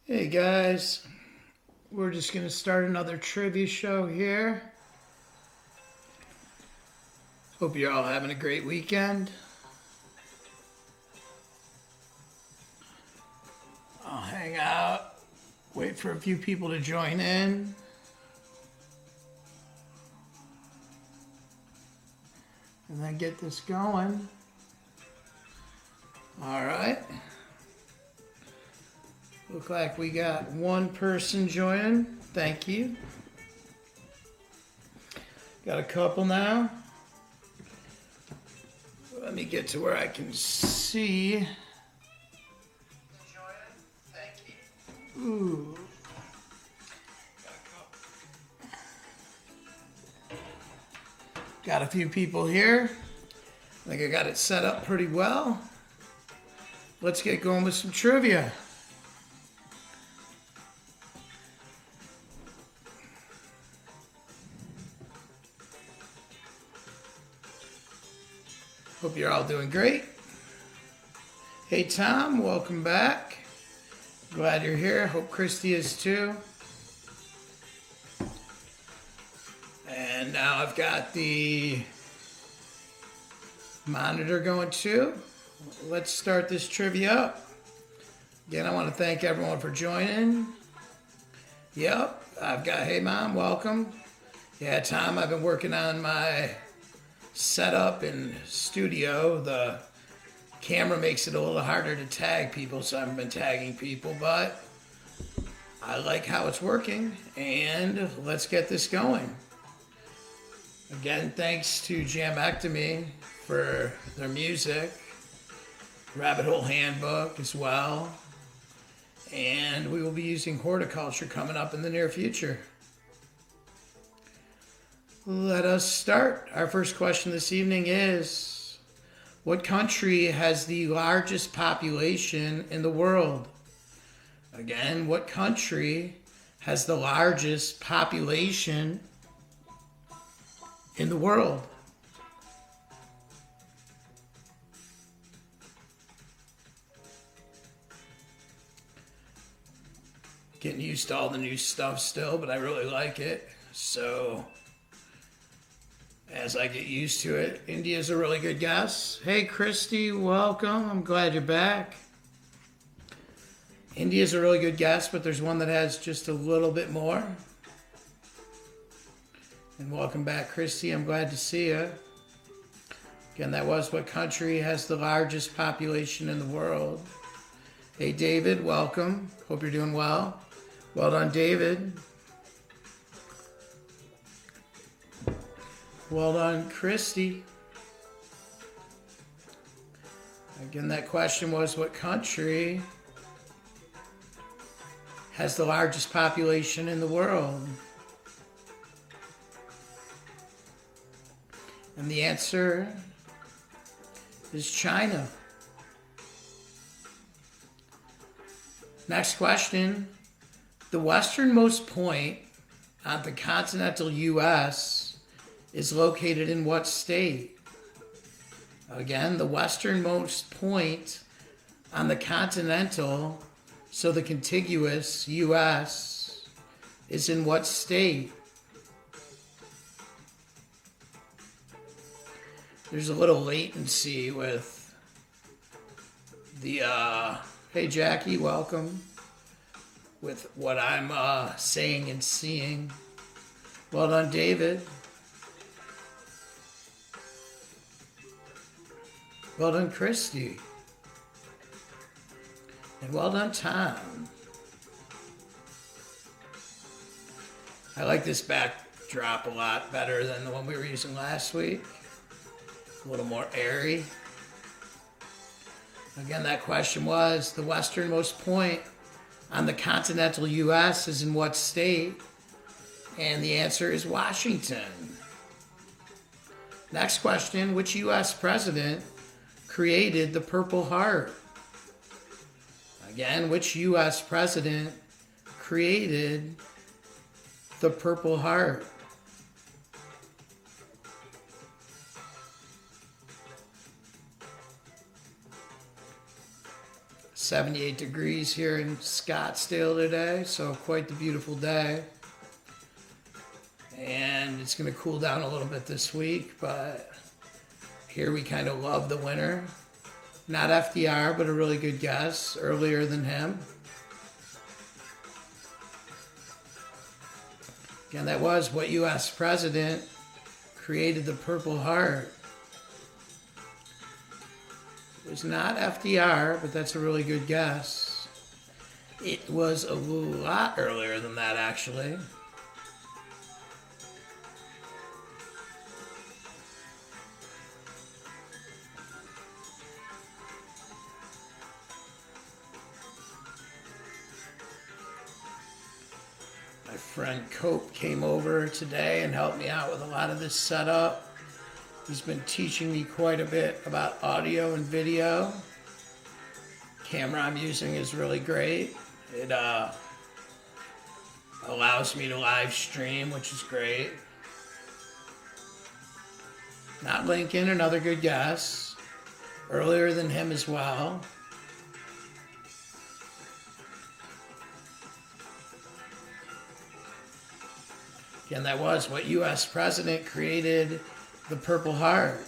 Hey guys, we're just going to start another trivia show here. Hope you're all having a great weekend. I'll hang out, wait for a few people to join in. And then get this going. All right. Look like we got one person joining. Thank you. Got a couple now. Let me get to where I can see. Thank you. Ooh. Got a few people here. I think I got it set up pretty well. Let's get going with some trivia. Hope you're all doing great. Hey Tom, welcome back. Glad you're here. Hope Christy is too. And now I've got the monitor going too. Let's start this trivia up. Again, I want to thank everyone for joining. Yep, I've got, hey Mom, welcome. Yeah, Tom, I've been working on my setup in studio. The camera makes it a little harder to tag people, so I haven't been tagging people, but I like how it's working, and let's get this going. Again, thanks to Jamectomy for their music, Rabbit Hole Handbook as well, and we will be using horticulture coming up in the near future. Let us start. Our first question this evening is, what country has the largest population in the world? Again, what country has the largest population in the world? Getting used to all the new stuff still, but I really like it. So as I get used to it, India's a really good guess. Hey, Christy, welcome. I'm glad you're back. India's a really good guess, but there's one that has just a little bit more. And welcome back, Christy. I'm glad to see you. Again, that was what country has the largest population in the world. Hey, David, welcome. Hope you're doing well. Well done, David. Well done, Christy. Again, that question was, what country has the largest population in the world? And the answer is China. Next question. The westernmost point on the continental U.S. is located in what state? Again, the westernmost point on the continental, so the contiguous U.S., is in what state? There's a little latency with the, hey Jackie, welcome, with what I'm saying and seeing. Well done, David. Well done, Christy. And well done, Tom. I like this backdrop a lot better than the one we were using last week. A little more airy. Again, that question was, the westernmost point on the continental U.S. is in what state? And the answer is Washington. Next question, which U.S. president created the Purple Heart? Again, which U.S. president created the Purple Heart? 78 degrees here in Scottsdale today, so quite the beautiful day. And it's going to cool down a little bit this week, but here we kind of love the winter. Not FDR, but a really good guess, earlier than him. Again, that was what U.S. president created the Purple Heart. It was not FDR, but that's a really good guess. It was a lot earlier than that, actually. My friend Cope came over today and helped me out with a lot of this setup. He's been teaching me quite a bit about audio and video. Camera I'm using is really great. It allows me to live stream, which is great. Not Lincoln, another good guess. Earlier than him as well. Again, that was what U.S. president created the Purple Heart.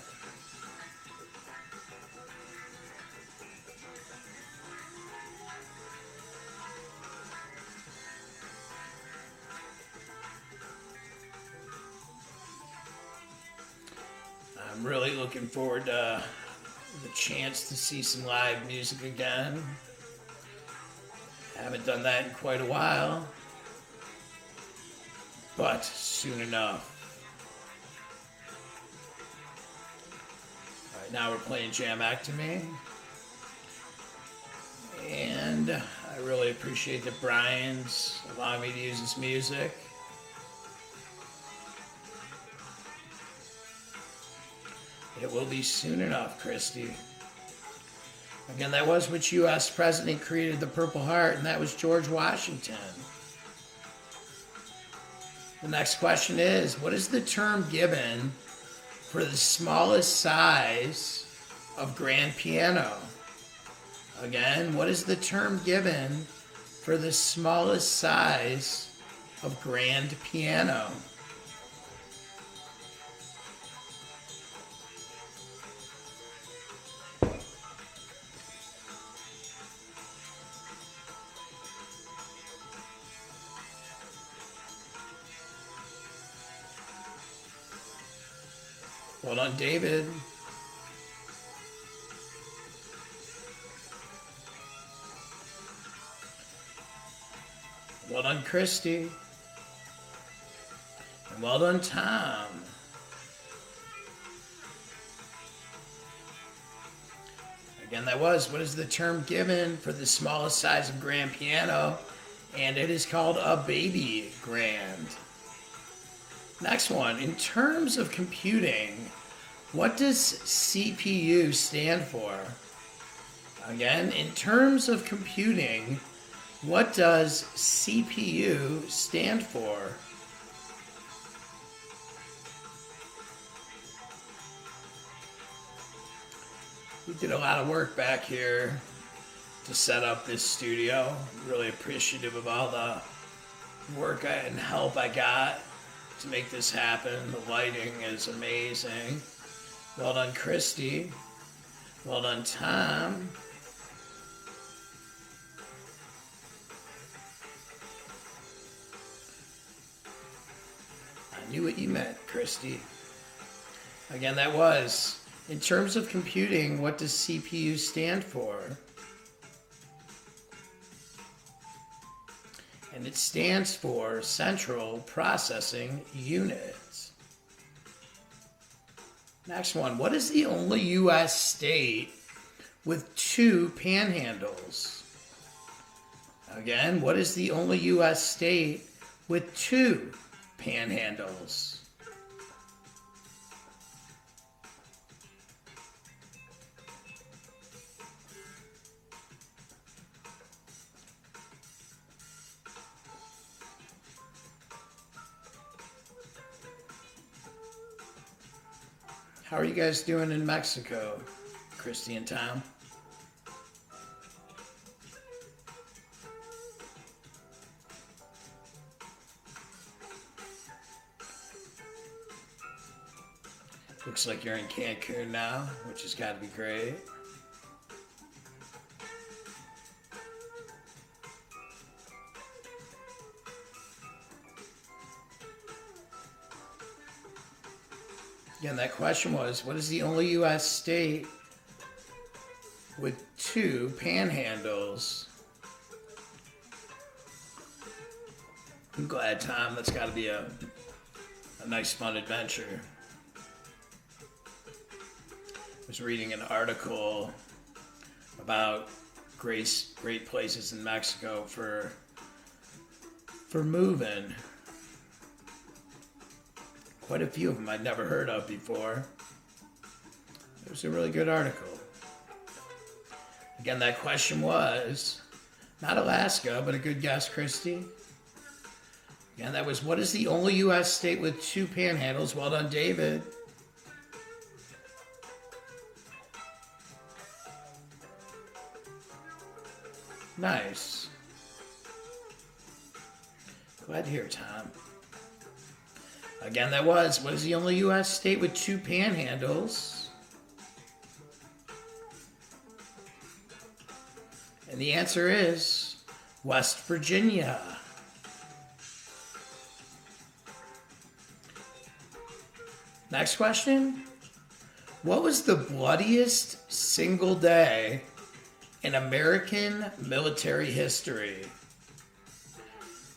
I'm really looking forward to the chance to see some live music again. Haven't done that in quite a while, but soon enough. Now we're playing Jamectomy, and I really appreciate that Brian's allowing me to use his music. It will be soon enough, Christy. Again, that was which U.S. president created the Purple Heart, and that was George Washington. The next question is, what is the term given for the smallest size of grand piano? Again, what is the term given for the smallest size of grand piano? Well done, David. Well done, Christy. And well done, Tom. Again, that was, what is the term given for the smallest size of grand piano? And it is called a baby grand. Next one, in terms of computing, what does CPU stand for? Again, in terms of computing, what does CPU stand for? We did a lot of work back here to set up this studio. Really appreciative of all the work and help I got to make this happen. The lighting is amazing. Well done, Christy. Well done, Tom. I knew what you meant, Christy. Again, that was, in terms of computing, what does CPU stand for? And it stands for Central Processing Unit. Next one, what is the only U.S. state with 2 panhandles? Again, what is the only U.S. state with 2 panhandles? How are you guys doing in Mexico, Christy and Tom? Looks like you're in Cancun now, which has got to be great. Again, that question was, what is the only U.S. state with 2 panhandles? I'm glad, Tom. That's got to be a nice, fun adventure. I was reading an article about great places in Mexico for moving. Quite a few of them I'd never heard of before. It was a really good article. Again, that question was not Alaska, but a good guess, Christy. Again, that was, what is the only U.S. state with 2 panhandles? Well done, David. Nice. Glad to hear, Tom. Again, that was, what is the only U.S. state with 2 panhandles? And the answer is West Virginia. Next question. What was the bloodiest single day in American military history?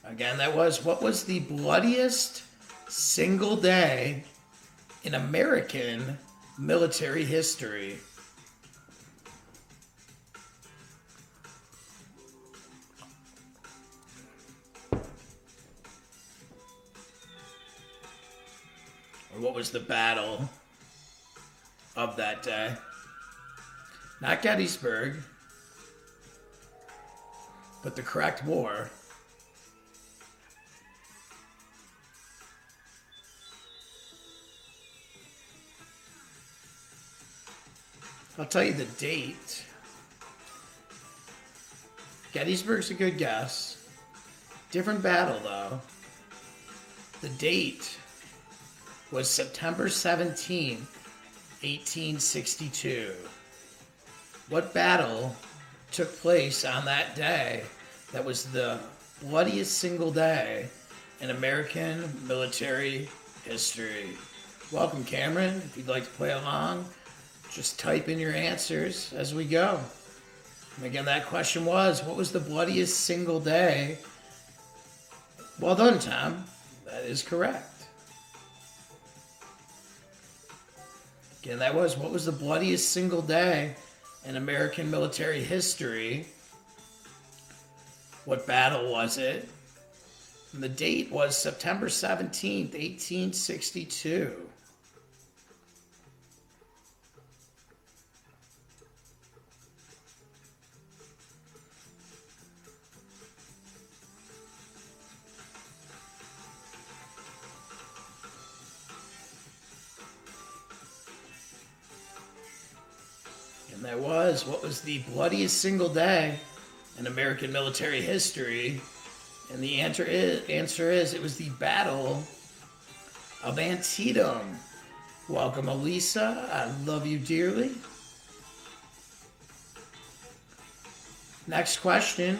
Again, that was, what was the bloodiest single day in American military history? Or what was the battle of that day? Not Gettysburg, but the correct war. I'll tell you the date. Gettysburg's a good guess. Different battle, though. The date was September 17th, 1862. What battle took place on that day that was the bloodiest single day in American military history? Welcome, Cameron. If you'd like to play along, just type in your answers as we go. And again, that question was, what was the bloodiest single day? Well done, Tom. That is correct. Again, that was, what was the bloodiest single day in American military history? What battle was it? And the date was September 17th, 1862. And that was, what was the bloodiest single day in American military history? And the answer is it was the Battle of Antietam. Welcome, Elisa. I love you dearly. Next question.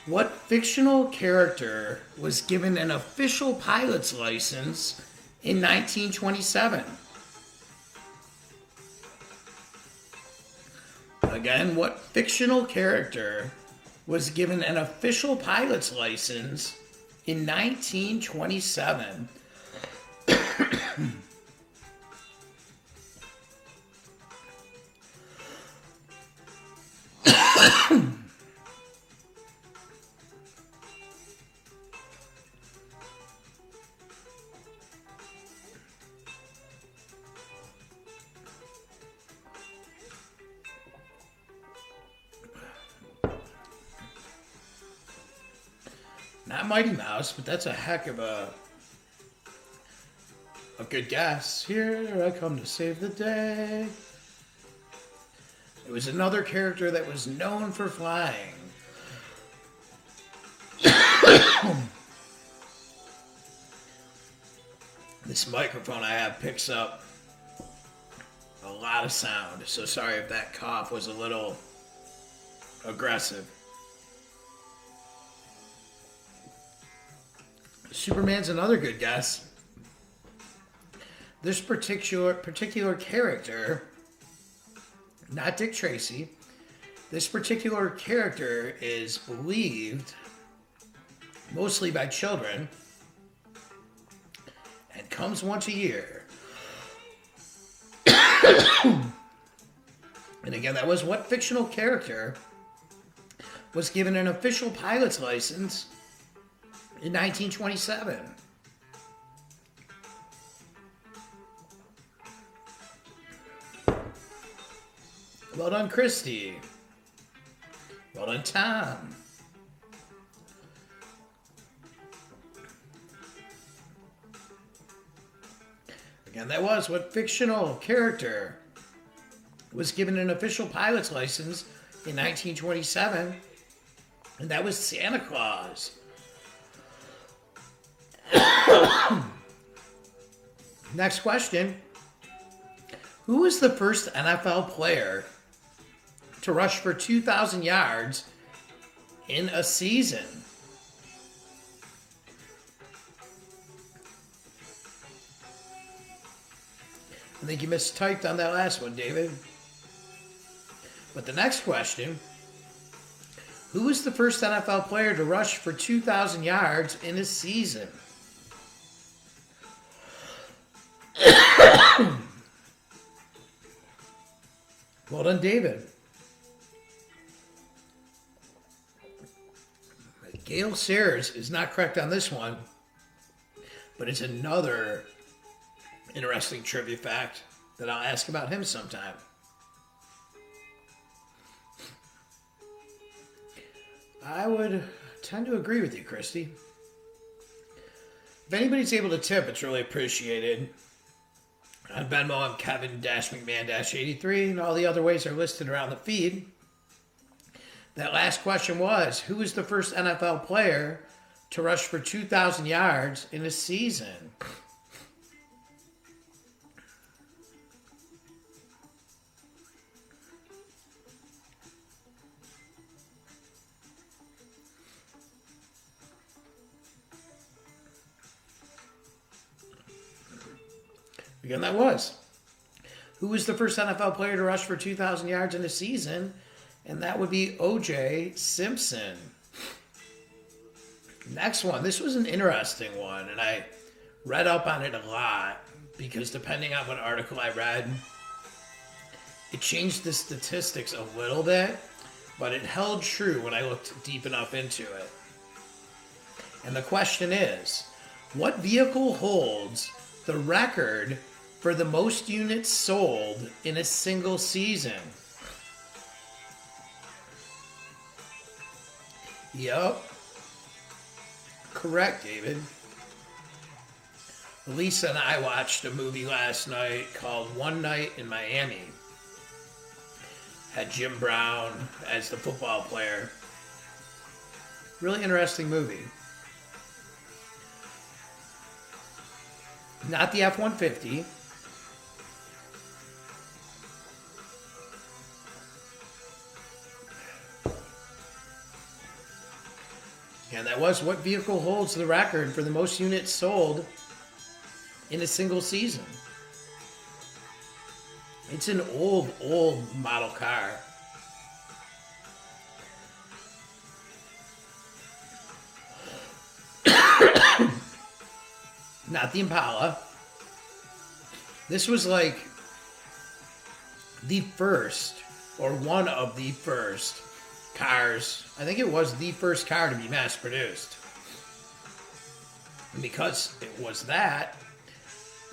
What fictional character was given an official pilot's license in 1927? Again, what fictional character was given an official pilot's license in 1927? Not Mighty Mouse, but that's a heck of a good guess. Here I come to save the day. It was another character that was known for flying. This microphone I have picks up a lot of sound, so sorry if that cough was a little aggressive. Superman's another good guess. This particular character, not Dick Tracy, this particular character is believed mostly by children and comes once a year. And again, that was what fictional character was given an official pilot's license in 1927? Well done, Christy. Well done, Tom. Again, that was what fictional character was given an official pilot's license in 1927, and that was Santa Claus. Next question. Who was the first NFL player to rush for 2,000 yards in a season? I think you mistyped on that last one, David. But the next question, who was the first NFL player to rush for 2,000 yards in a season? Well done, David. Gale Sayers is not correct on this one, but it's another interesting trivia fact that I'll ask about him sometime. I would tend to agree with you, Christy. If anybody's able to tip, it's really appreciated. On Venmo, I'm Kevin-McMahon-83, and all the other ways are listed around the feed. That last question was, who was the first NFL player to rush for 2,000 yards in a season? Again, that was. Who was the first NFL player to rush for 2,000 yards in a season? And that would be O.J. Simpson. Next one. This was an interesting one, and I read up on it a lot because depending on what article I read, it changed the statistics a little bit, but it held true when I looked deep enough into it. And the question is, what vehicle holds the record for the most units sold in a single season? Yup. Correct, David. Lisa and I watched a movie last night called One Night in Miami. Had Jim Brown as the football player. Really interesting movie. Not the F-150. And that was what vehicle holds the record for the most units sold in a single season. It's an old model car. Not the Impala. This was like the first, or one of the first cars. I think it was the first car to be mass produced. And because it was that,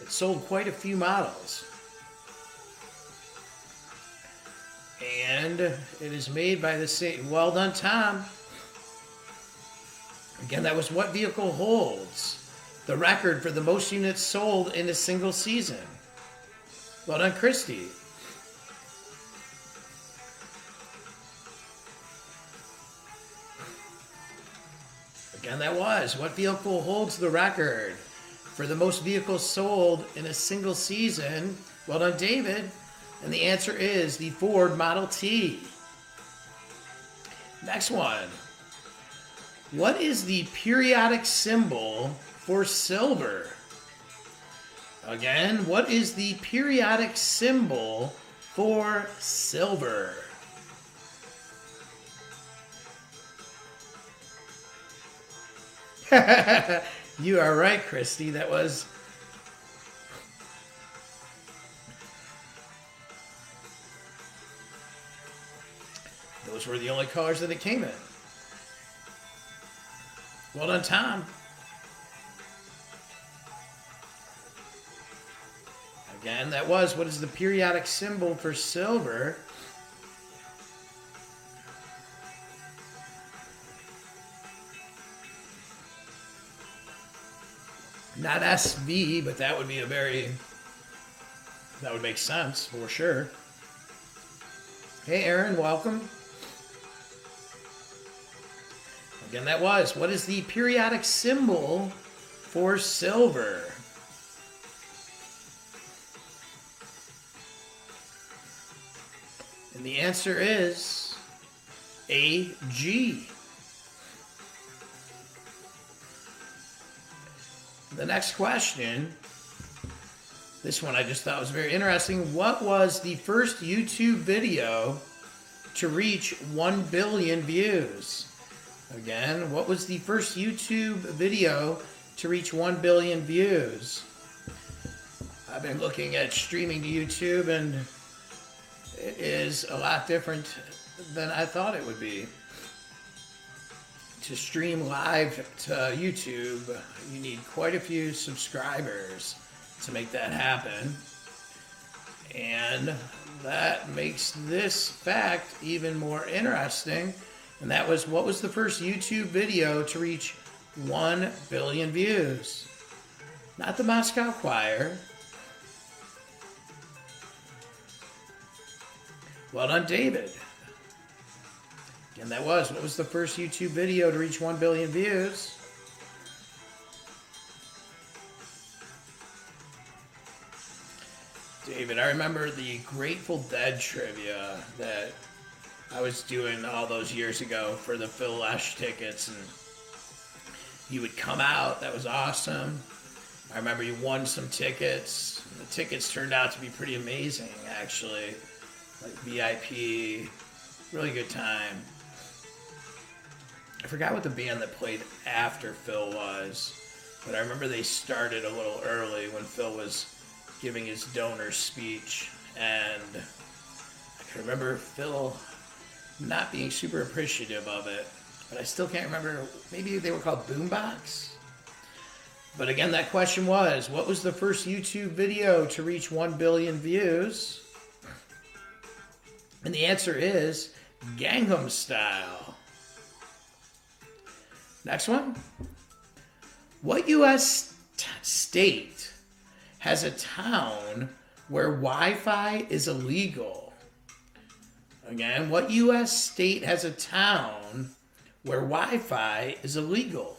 it sold quite a few models. And it is made by the same. Well done, Tom. Again, that was what vehicle holds the record for the most units sold in a single season. Well done, Christy. Again, that was what vehicle holds the record for the most vehicles sold in a single season? Well done, David. And the answer is the Ford Model T. Next one. What is the periodic symbol for silver? Again, what is the periodic symbol for silver? You are right, Christy. That was... Those were the only colors that it came in. Well done, Tom. Again, that was, what is the periodic symbol for silver? Not SV, but that would be that would make sense for sure. Hey, Aaron, welcome. Again, that was, what is the periodic symbol for silver? And the answer is AG. The next question, this one I just thought was very interesting. What was the first YouTube video to reach 1 billion views? Again, what was the first YouTube video to reach 1 billion views? I've been looking at streaming to YouTube, and it is a lot different than I thought it would be. To stream live to YouTube, you need quite a few subscribers to make that happen. And that makes this fact even more interesting. And that was, what was the first YouTube video to reach 1 billion views? Not the Moscow Choir. Well done, David. And that was, what was the first YouTube video to reach 1 billion views? David, I remember the Grateful Dead trivia that I was doing all those years ago for the Phil Lesh tickets, and you would come out. That was awesome. I remember you won some tickets. The tickets turned out to be pretty amazing, actually. Like VIP, really good time. I forgot what the band that played after Phil was, but I remember they started a little early when Phil was giving his donor speech, and I can remember Phil not being super appreciative of it, but I still can't remember. Maybe they were called Boombox? But again, that question was, what was the first YouTube video to reach 1 billion views? And the answer is Gangnam Style. Next one. What U.S. state has a town where Wi-Fi is illegal? Again, what U.S. state has a town where Wi-Fi is illegal?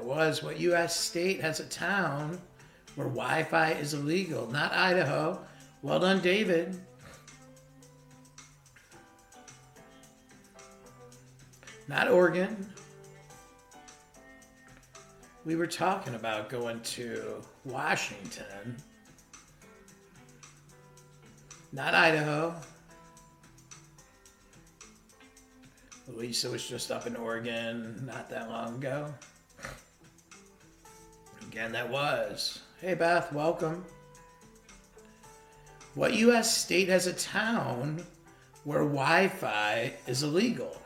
Was what U.S. state has a town where Wi-Fi is illegal? Not Idaho. Well done, David. Not Oregon. We were talking about going to Washington. Not Idaho. Lisa was just up in Oregon not that long ago. Again, that was. Hey, Beth, welcome. What U.S. state has a town where Wi-Fi is illegal?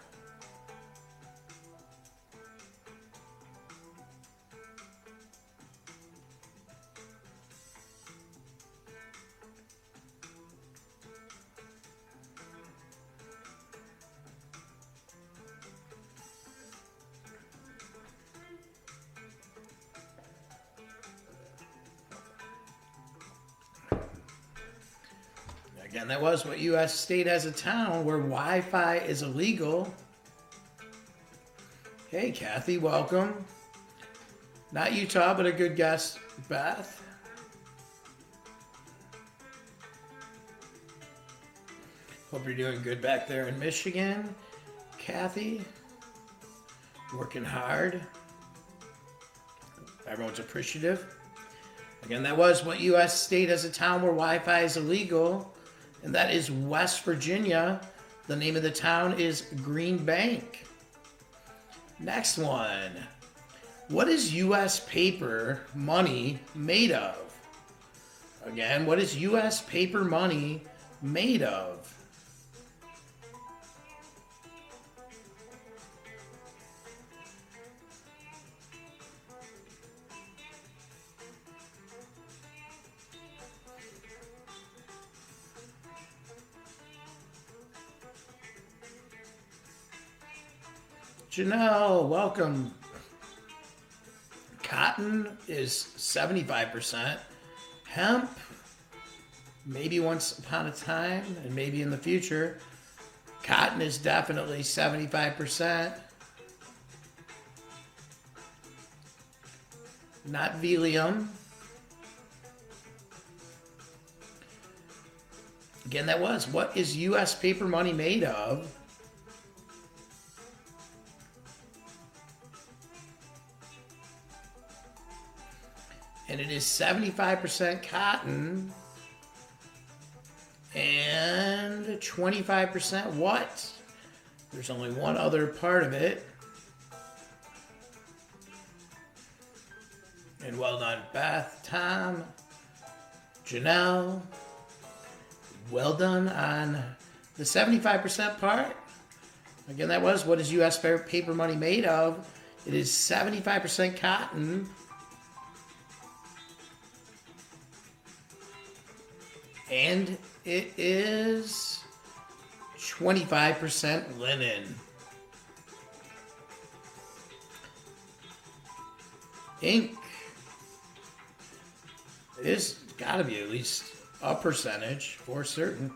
Again, that was what U.S. state has a town where Wi-Fi is illegal? Hey, Kathy, welcome. Not Utah, but a good guess, Beth. Hope you're doing good back there in Michigan, Kathy. Working hard. Everyone's appreciative. Again, that was what U.S. state has a town where Wi-Fi is illegal, and that is West Virginia. The name of the town is Green Bank. Next one. What is U.S. paper money made of? Again, what is U.S. paper money made of? Janelle, welcome. Cotton is 75%. Hemp, maybe once upon a time and maybe in the future. Cotton is definitely 75%. Not Velium. Again, that was, what is U.S. paper money made of? And it is 75% cotton and 25% what? There's only one other part of it. And well done, Beth, Tom, Janelle. Well done on the 75% part. Again, that was, what is U.S. paper money made of? It is 75% cotton. And it is 25% linen. Ink. It is got to be at least a percentage for certain.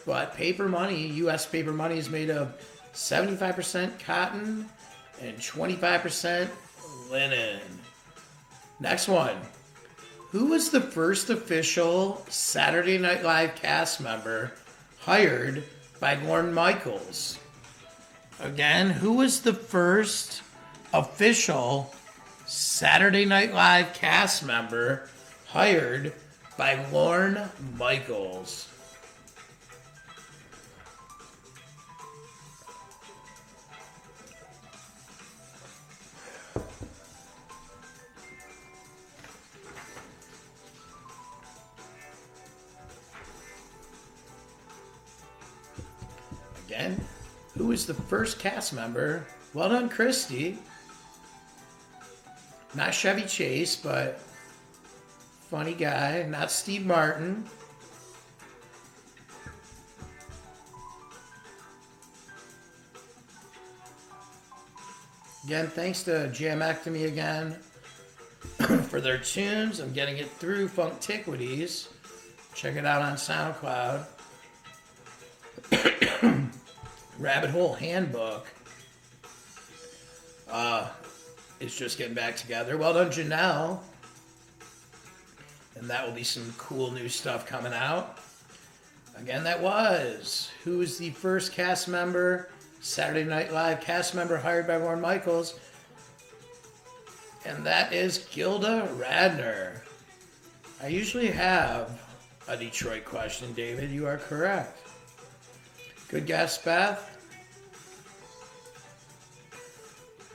But paper money, U.S. paper money, is made of 75% cotton and 25% linen. Next one. Who was the first official Saturday Night Live cast member hired by Lorne Michaels? Again, who was the first official Saturday Night Live cast member hired by Lorne Michaels? Again, who was the first cast member? Well done, Christy. Not Chevy Chase, but funny guy. Not Steve Martin. Again, thanks to Jamectomy again for their tunes. I'm getting it through Funktiquities. Check it out on SoundCloud. Rabbit Hole Handbook is just getting back together. Well done, Janelle. And that will be some cool new stuff coming out. Again, that was, who was the first cast member, Saturday Night Live cast member hired by Lorne Michaels? And that is Gilda Radner. I usually have a Detroit question, David. You are correct. Good guess, Beth.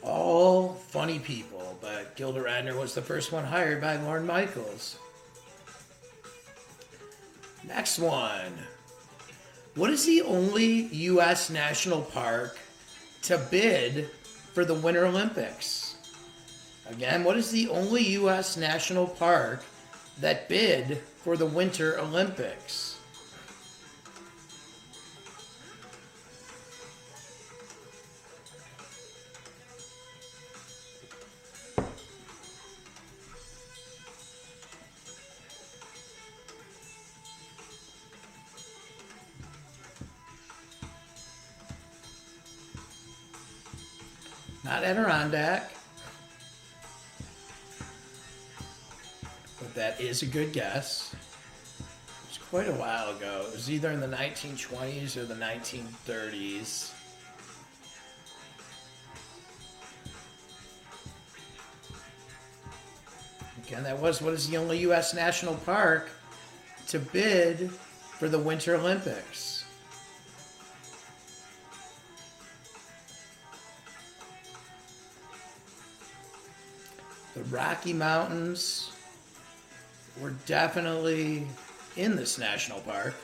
All funny people, but Gilda Radner was the first one hired by Lorne Michaels. Next one. What is the only U.S. national park to bid for the Winter Olympics? Again, what is the only U.S. national park that bid for the Winter Olympics? Not Adirondack. But that is a good guess. It was quite a while ago. It was either in the 1920s or the 1930s. Again, that was what is the only U.S. national park to bid for the Winter Olympics. The Rocky Mountains were definitely in this national park.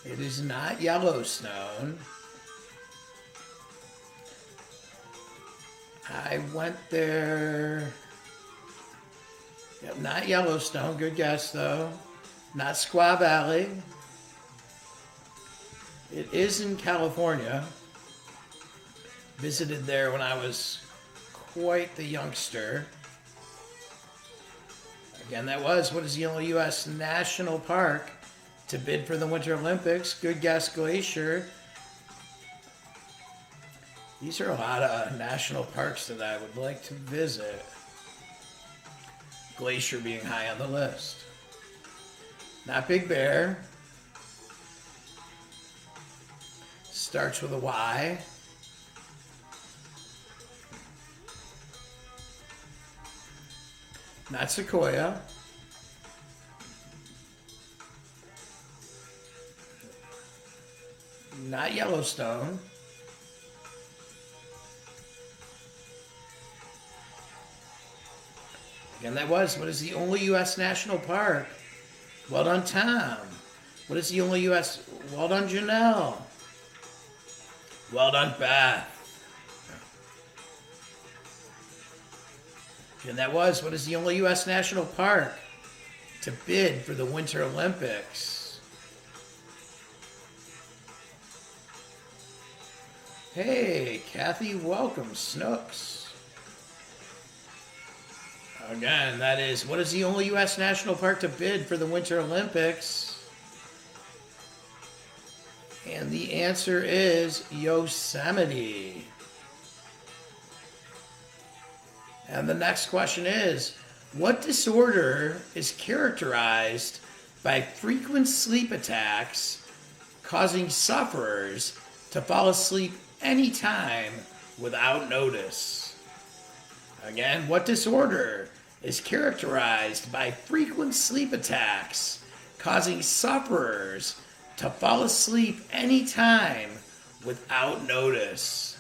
It is not Yellowstone. I went there. Yep, not Yellowstone. Good guess, though. Not Squaw Valley. It is in California. Visited there when I was quite the youngster. Again, that was what is the only U.S. national park to bid for the Winter Olympics. Good guess, Glacier. These are a lot of national parks that I would like to visit. Glacier being high on the list. Not Big Bear. Starts with a Y. Not Sequoia. Not Yellowstone. Again, that was what is the only U.S. national park. Well done, Tom. What is the only U.S. Well done, Janelle. Well done, Beth. And that was what is the only U.S. national park to bid for the Winter Olympics. Hey, Kathy, welcome, Snooks. Again, that is, what is the only U.S. national park to bid for the Winter Olympics? And the answer is Yosemite. And the next question is, what disorder is characterized by frequent sleep attacks causing sufferers to fall asleep anytime without notice? Again, what disorder is characterized by frequent sleep attacks causing sufferers to fall asleep anytime without notice?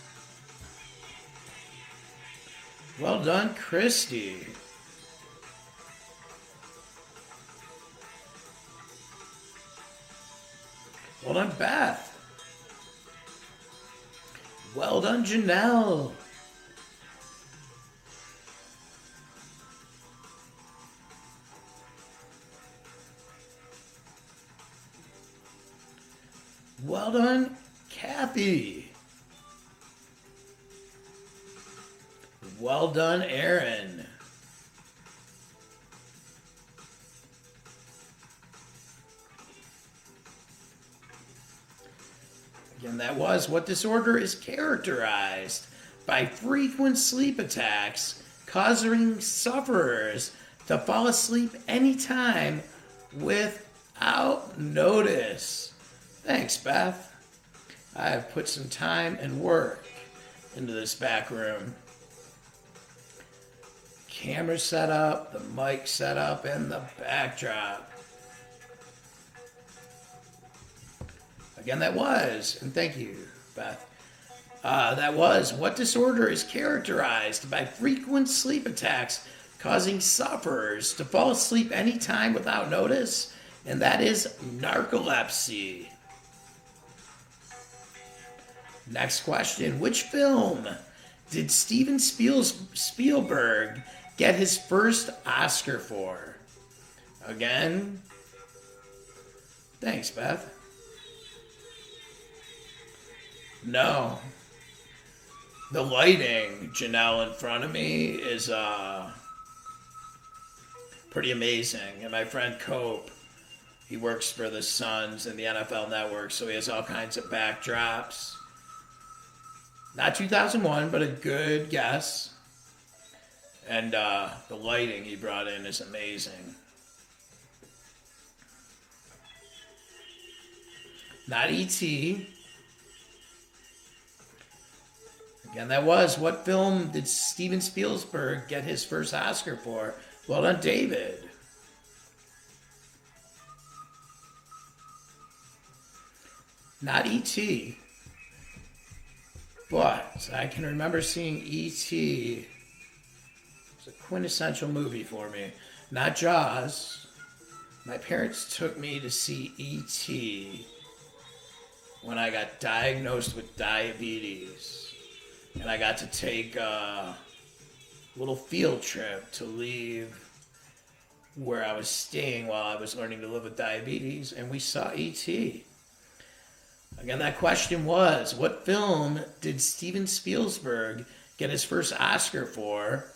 Well done, Christy. Well done, Beth. Well done, Janelle. Well done, Kathy. Well done, Aaron. Again, that was what disorder is characterized by frequent sleep attacks causing sufferers to fall asleep anytime without notice. Thanks, Beth. I have put some time and work into this back room. Camera setup, the mic setup, and the backdrop. Again, that was, and thank you, Beth. That was what disorder is characterized by frequent sleep attacks causing sufferers to fall asleep anytime without notice, and that is narcolepsy. Next question. Which film did Steven Spielberg get his first Oscar for? Again, thanks, Beth. No. The lighting, Janelle, in front of me is pretty amazing. And my friend Cope, he works for the Suns and the NFL Network, so he has all kinds of backdrops. Not 2001, but a good guess. And the lighting he brought in is amazing. Not E.T. Again, that was, what film did Steven Spielberg get his first Oscar for? Well done, David. Not E.T. But I can remember seeing E.T. It's a quintessential movie for me. Not Jaws. My parents took me to see E.T. when I got diagnosed with diabetes. And I got to take a little field trip to leave where I was staying while I was learning to live with diabetes, and we saw E.T. Again, that question was, what film did Steven Spielberg get his first Oscar for?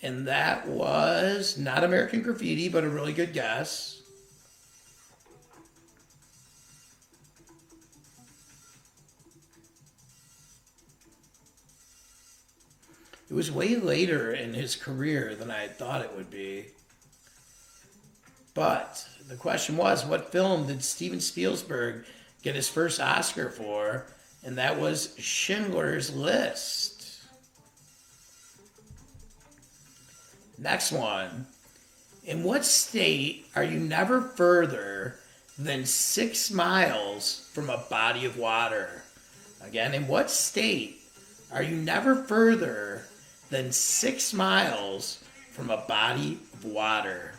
And that was not American Graffiti, but a really good guess. It was way later in his career than I had thought it would be. But the question was, what film did Steven Spielberg get his first Oscar for? And that was Schindler's List. Next one. In what state are you never further than 6 miles from a body of water? Again, in what state are you never further than 6 miles from a body of water?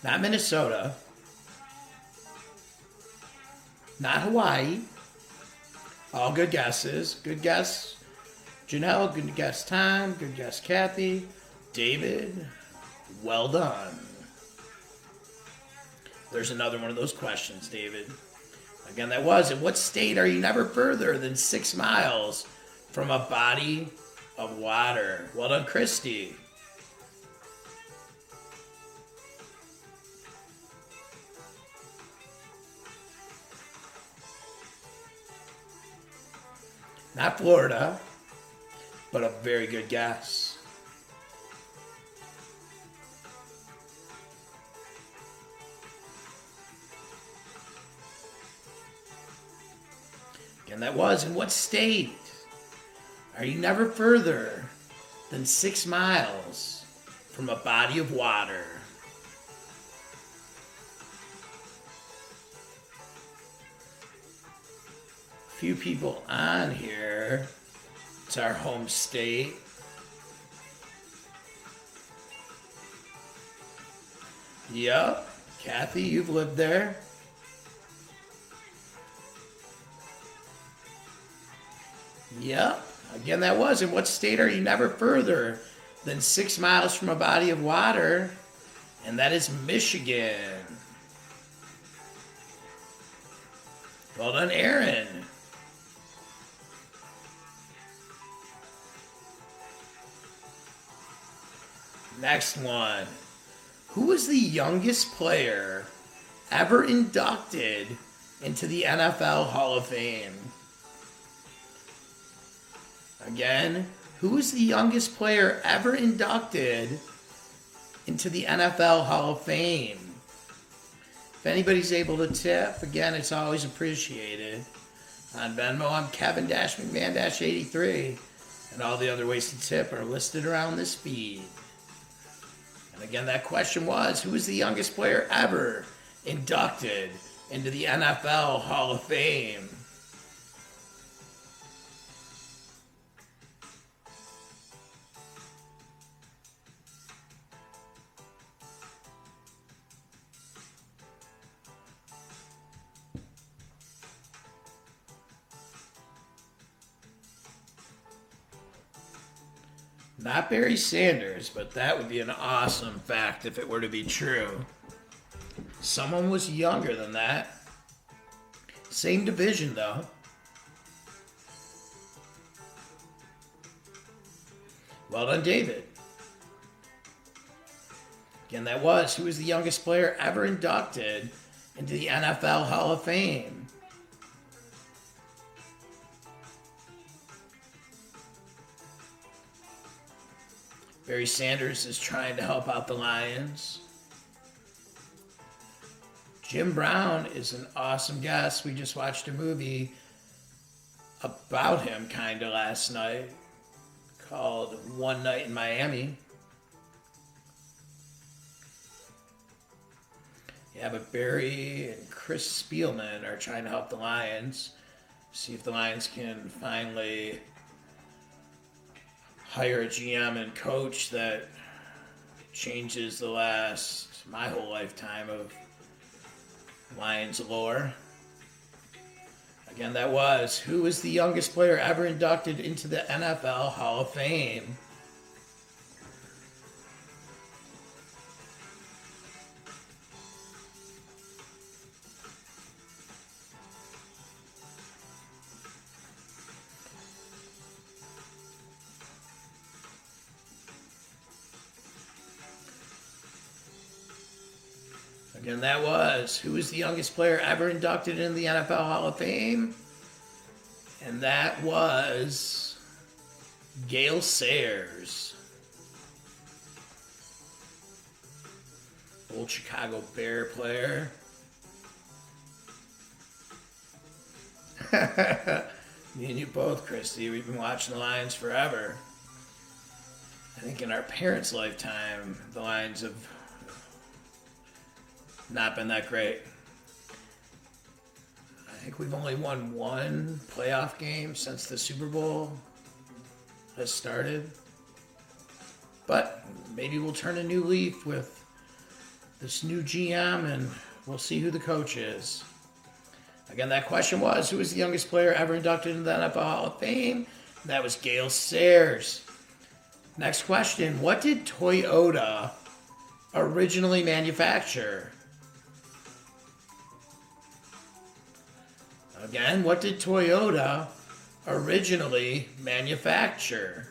Not Minnesota. Not Hawaii. All good guesses. Good guess, Janelle. Good guess, Tom. Good guess, Kathy. David, well done. There's another one of those questions, David. Again, that was, in what state are you never further than 6 miles from a body of water? Well done, Christy. Not Florida, but a very good guess. And that was, in what state are you never further than 6 miles from a body of water? Few people on here. It's our home state. Yep. Kathy, you've lived there. Yep. Again, that was, in what state are you never further than 6 miles from a body of water? And that is Michigan. Well done, Aaron. Next one. Who was the youngest player ever inducted into the NFL Hall of Fame? Again, who was the youngest player ever inducted into the NFL Hall of Fame? If anybody's able to tip, again, it's always appreciated. On Venmo, I'm Kevin-McMahon-83, and all the other ways to tip are listed around this feed. And again, that question was, who was the youngest player ever inducted into the NFL Hall of Fame? Not Barry Sanders, but that would be an awesome fact if it were to be true. Someone was younger than that. Same division, though. Well done, David. Again, that was who was the youngest player ever inducted into the NFL Hall of Fame. Barry Sanders is trying to help out the Lions. Jim Brown is an awesome guest. We just watched a movie about him kind of last night called One Night in Miami. Yeah, but Barry and Chris Spielman are trying to help the Lions. See if the Lions can finally hire a GM and coach that changes my whole lifetime of Lions lore. Again, that was who was the youngest player ever inducted into the NFL Hall of Fame. Again, that was who was the youngest player ever inducted into the NFL Hall of Fame. And that was Gale Sayers. Old Chicago Bear player. Me and you both, Christy. We've been watching the Lions forever. I think in our parents' lifetime, the Lions have not been that great. I think we've only won one playoff game since the Super Bowl has started. But maybe we'll turn a new leaf with this new GM and we'll see who the coach is. Again, that question was, who was the youngest player ever inducted into the NFL Hall of Fame? That was Gale Sayers. Next question, what did Toyota originally manufacture? Again, what did Toyota originally manufacture?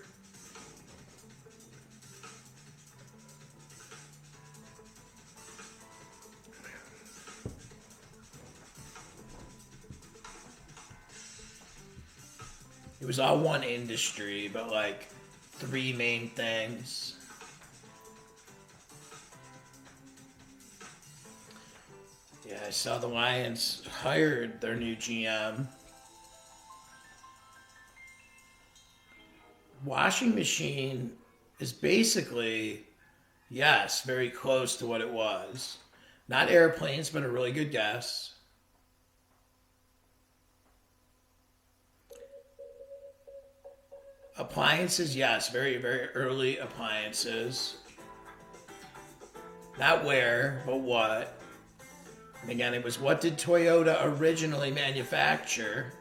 It was all one industry, but like three main things. Yeah, I saw the Lions hired their new GM. Washing machine is basically, yes, very close to what it was. Not airplanes, but a really good guess. Appliances, yes, very, very early appliances. Not where, but what. And again, it was what did Toyota originally manufacture?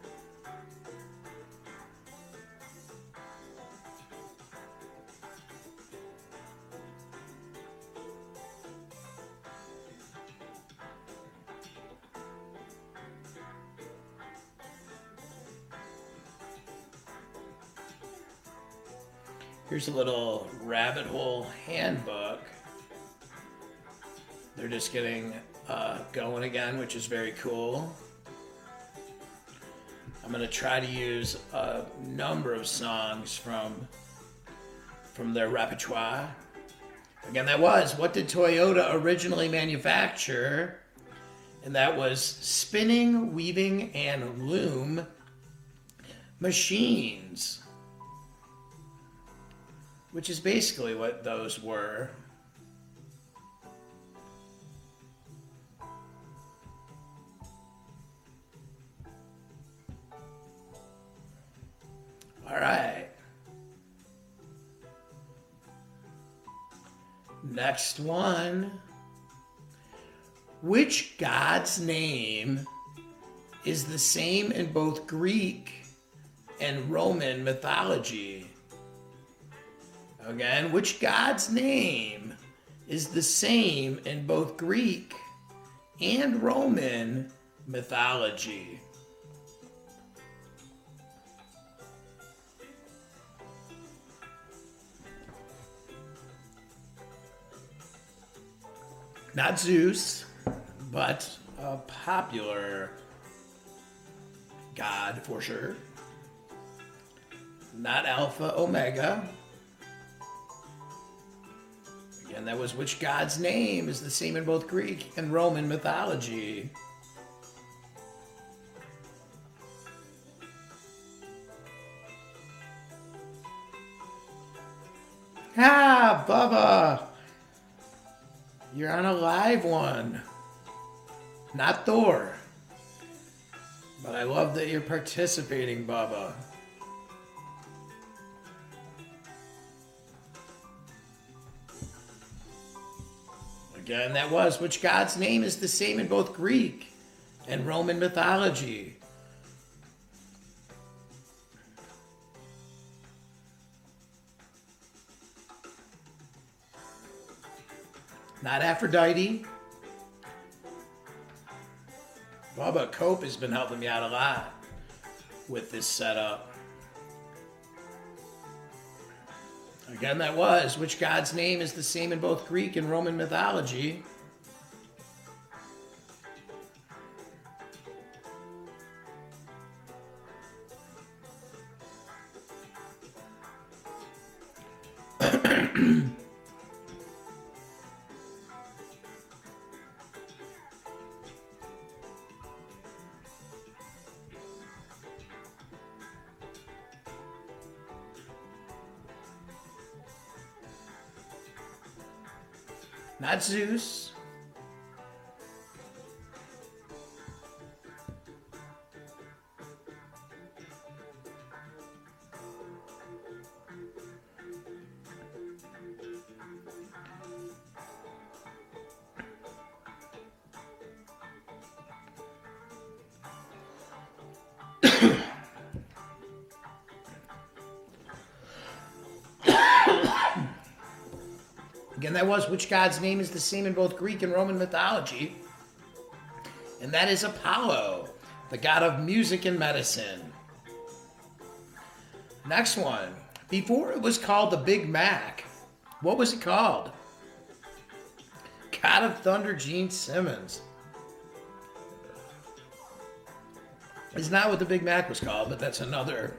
Here's a little rabbit hole handbook. They're just getting going again, which is very cool. I'm going to try to use a number of songs from their repertoire. Again, that was, what did Toyota originally manufacture? And that was spinning, weaving, and loom machines. Which is basically what those were. All right. Next one. Which god's name is the same in both Greek and Roman mythology? Again, which god's name is the same in both Greek and Roman mythology? Not Zeus, but a popular god for sure. Not Alpha Omega. Again, that was which god's name is the same in both Greek and Roman mythology. Ah, Bubba! You're on a live one. Not Thor. But I love that you're participating, Bubba. Again, that was which god's name is the same in both Greek and Roman mythology. Not Aphrodite. Bubba Cope has been helping me out a lot with this setup. Again, that was which god's name is the same in both Greek and Roman mythology. Not Zeus. Again, that was which god's name is the same in both Greek and Roman mythology. And that is Apollo, the god of music and medicine. Next one. Before it was called the Big Mac, what was it called? God of Thunder, Gene Simmons. It's not what the Big Mac was called, but that's another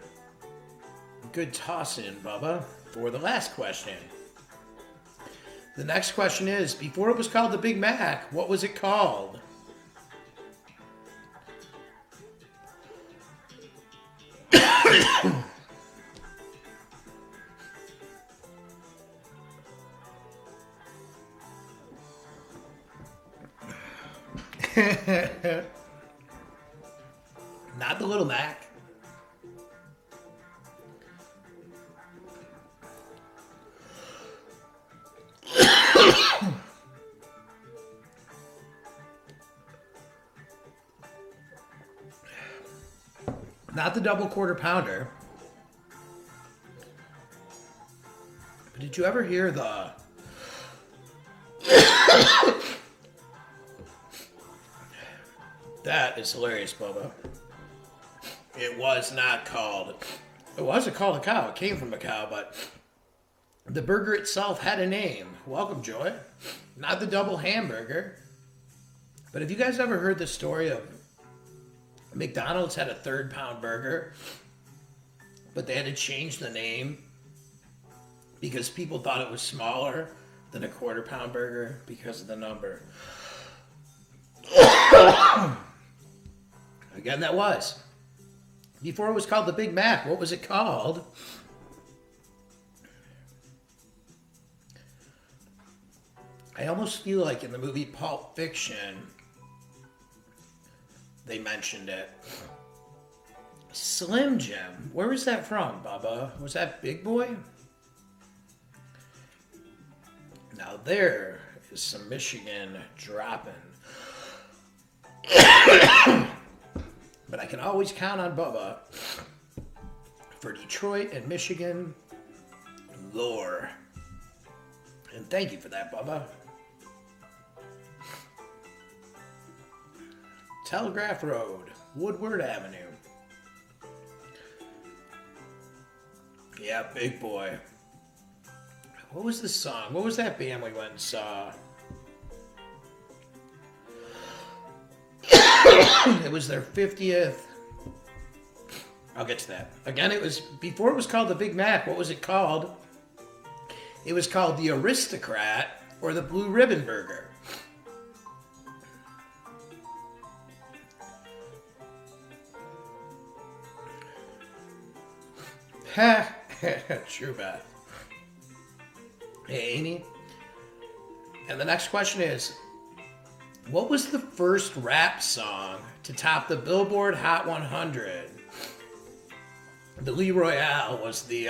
good toss-in, Bubba, for the last question. The next question is, before it was called the Big Mac, what was it called? Not the Little Mac. Not the double quarter pounder. But did you ever hear the... That is hilarious, Bubba. It was not called... It wasn't called a cow. It came from a cow, but the burger itself had a name. Welcome, Joy. Not the double hamburger. But have you guys ever heard the story of McDonald's had a 3rd-pound burger, but they had to change the name because people thought it was smaller than a 1/4-pound burger because of the number. Again, that was. Before it was called the Big Mac, what was it called? I almost feel like in the movie Pulp Fiction, they mentioned it. Slim Jim. Where was that from, Bubba? Was that Big Boy? Now there is some Michigan dropping. But I can always count on Bubba for Detroit and Michigan lore. And thank you for that, Bubba. Telegraph Road, Woodward Avenue. Yeah, big boy. What was the song? What was that band we went and saw? It was their 50th. I'll get to that. Again, it was before it was called the Big Mac. What was it called? It was called the Aristocrat or the Blue Ribbon Burger. Ha! True bad. Hey, Amy. And the next question is, what was the first rap song to top the Billboard Hot 100? The Lee Royale was the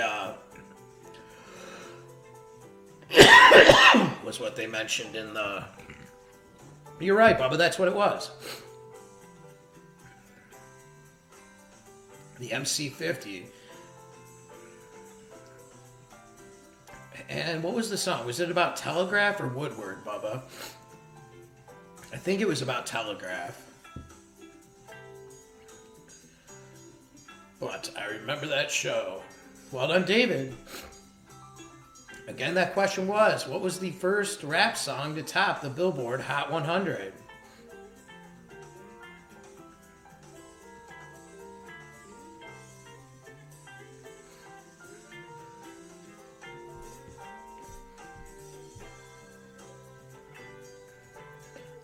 was what they mentioned in the. You're right, Bubba. That's what it was. The MC50. And what was the song? Was it about Telegraph or Woodward, Bubba? I think it was about Telegraph. But I remember that show. Well done, David. Again, that question was, what was the first rap song to top the Billboard Hot 100?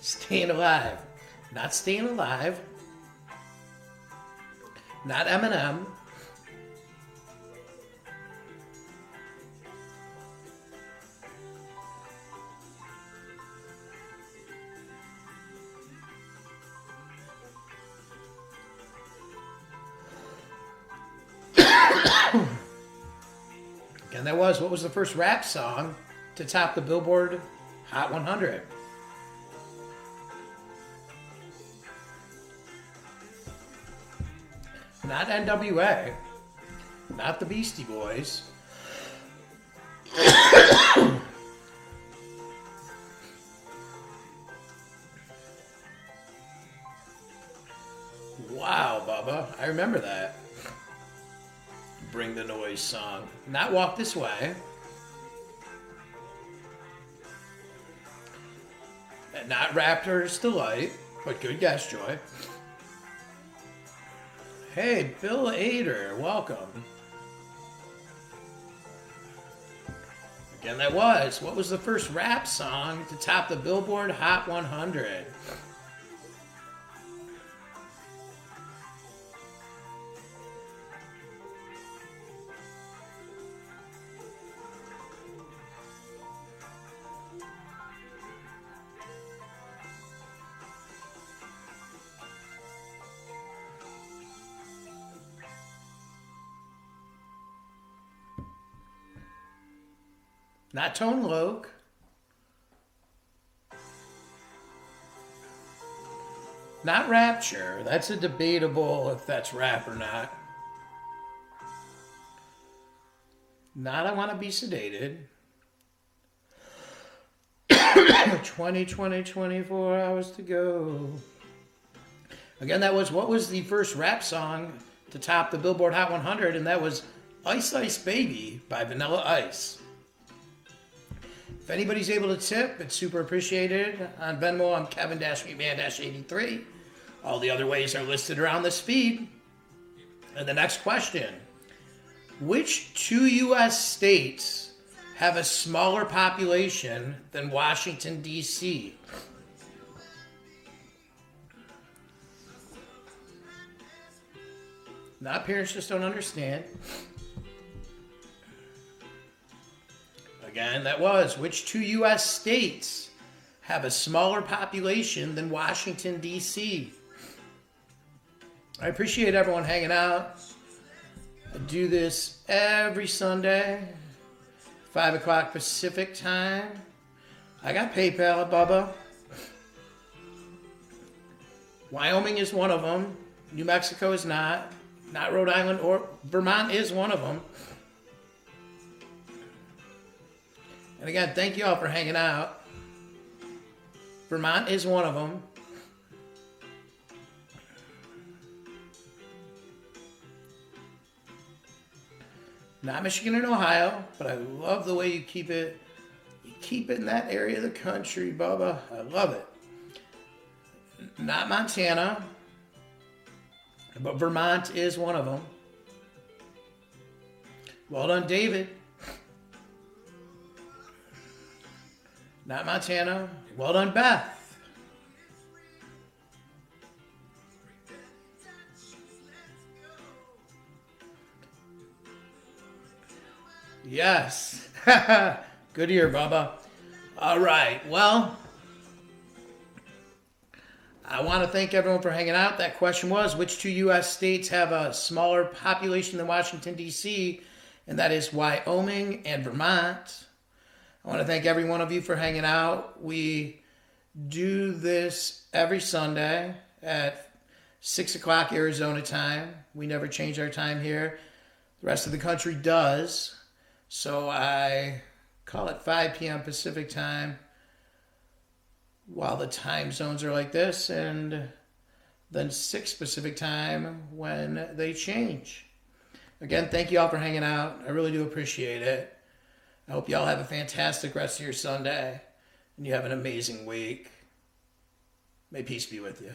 Staying Alive. Not Staying Alive. Not Eminem. Again, that was, what was the first rap song to top the Billboard Hot 100? Not NWA. Not the Beastie Boys. Wow, Bubba. I remember that. Bring the Noise song. Not Walk This Way. And not Raptors Delight. But good guess, Joy. Hey, Bill Ader, welcome. Again, that was. What was the first rap song to top the Billboard Hot 100? Not Tone Loc. Not Rapture. That's a debatable if that's rap or not. Not I Want to Be Sedated. 20, 24 hours to go. Again, that was, what was the first rap song to top the Billboard Hot 100? And that was Ice Ice Baby by Vanilla Ice. If anybody's able to tip, it's super appreciated. On Venmo, I'm Kevin-Man-83. All the other ways are listed around this feed. And the next question. Which two U.S. states have a smaller population than Washington, D.C.? Not Parents Just Don't Understand. Again, that was, which two U.S. states have a smaller population than Washington, D.C.? I appreciate everyone hanging out. I do this every Sunday, 5 o'clock Pacific time. I got PayPal, Bubba. Wyoming is one of them. New Mexico is not. Not Rhode Island or Vermont is one of them. And again, thank you all for hanging out. Vermont is one of them. Not Michigan and Ohio, but I love the way you keep it. You keep it in that area of the country, Bubba. I love it. Not Montana, but Vermont is one of them. Well done, David. Not Montana. Well done, Beth. Yes. Good ear, Bubba. All right. Well, I want to thank everyone for hanging out. That question was, which two U.S. states have a smaller population than Washington, D.C.? And that is Wyoming and Vermont. I want to thank every one of you for hanging out. We do this every Sunday at 6 o'clock Arizona time. We never change our time here. The rest of the country does. So I call it 5 p.m. Pacific time while the time zones are like this, and then 6 Pacific time when they change. Again, thank you all for hanging out. I really do appreciate it. I hope you all have a fantastic rest of your Sunday and you have an amazing week. May peace be with you.